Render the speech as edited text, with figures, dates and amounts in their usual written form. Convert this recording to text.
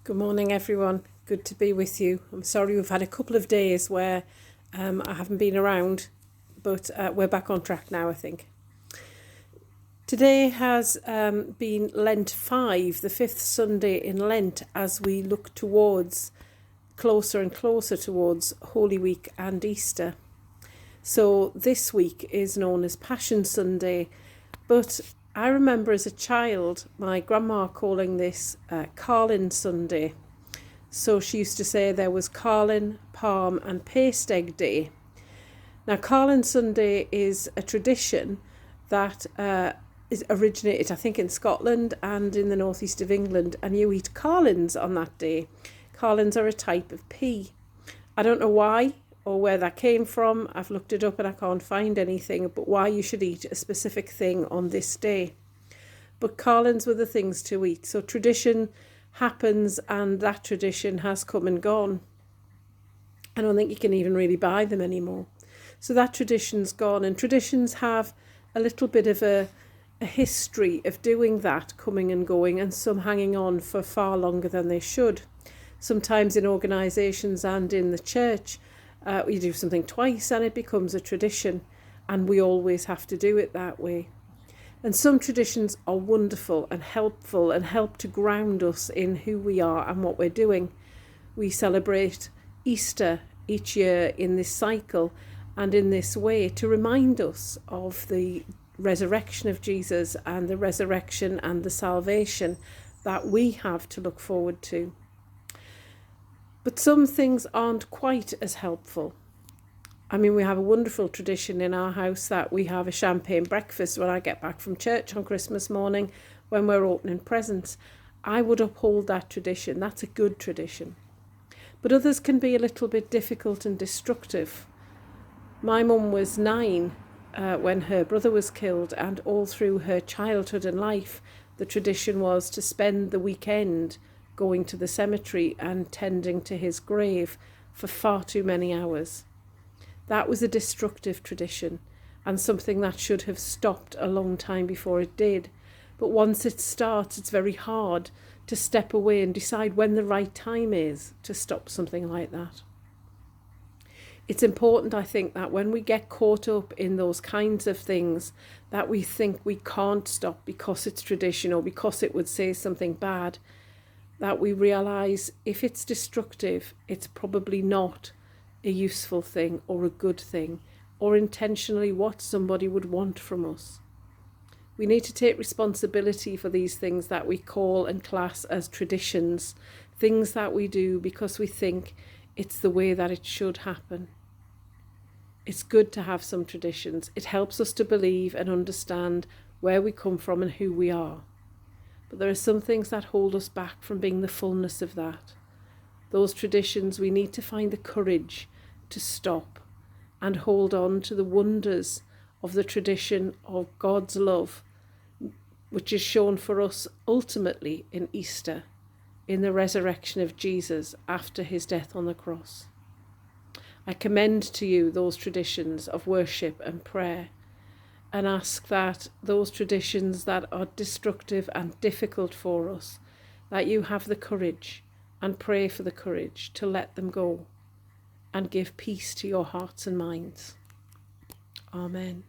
Good morning, everyone. Good to be with you. I'm sorry we've had a couple of days where I haven't been around, but we're back on track now, I think. Today has been Lent 5, the fifth Sunday in Lent, as we look towards closer and closer towards Holy Week and Easter. So this week is known as Passion Sunday, but I remember as a child my grandma calling this Carlin Sunday. So she used to say there was Carlin, Palm and Paste Egg Day. Now Carlin Sunday is a tradition that is originated, I think, in Scotland and in the northeast of England, and you eat carlins on that day. Carlins are a type of pea. I don't know why or where that came from. I've looked it up and I can't find anything but why you should eat a specific thing on this day. But carlins were the things to eat. So tradition happens and that tradition has come and gone. I don't think you can even really buy them anymore. So that tradition's gone, and traditions have a little bit of a history of doing that, coming and going, and some hanging on for far longer than they should. Sometimes in organisations and in the church, we do something twice and it becomes a tradition, and we always have to do it that way. And some traditions are wonderful and helpful and help to ground us in who we are and what we're doing. We celebrate Easter each year in this cycle and in this way to remind us of the resurrection of Jesus and the resurrection and the salvation that we have to look forward to. But some things aren't quite as helpful. I mean, we have a wonderful tradition in our house that we have a champagne breakfast when I get back from church on Christmas morning when we're opening presents. I would uphold that tradition. That's a good tradition. But others can be a little bit difficult and destructive. My mum was 9 when her brother was killed, and all through her childhood and life, the tradition was to spend the weekend going to the cemetery and tending to his grave for far too many hours. That was a destructive tradition and something that should have stopped a long time before it did. But once it starts, it's very hard to step away and decide when the right time is to stop something like that. It's important, I think, that when we get caught up in those kinds of things that we think we can't stop because it's tradition or because it would say something bad, that we realise if it's destructive, it's probably not a useful thing or a good thing or intentionally what somebody would want from us. We need to take responsibility for these things that we call and class as traditions, things that we do because we think it's the way that it should happen. It's good to have some traditions. It helps us to believe and understand where we come from and who we are. But there are some things that hold us back from being the fullness of that. Those traditions, we need to find the courage to stop and hold on to the wonders of the tradition of God's love, which is shown for us ultimately in Easter, in the resurrection of Jesus after his death on the cross. I commend to you those traditions of worship and prayer, and ask that those traditions that are destructive and difficult for us, that you have the courage and pray for the courage to let them go and give peace to your hearts and minds. Amen.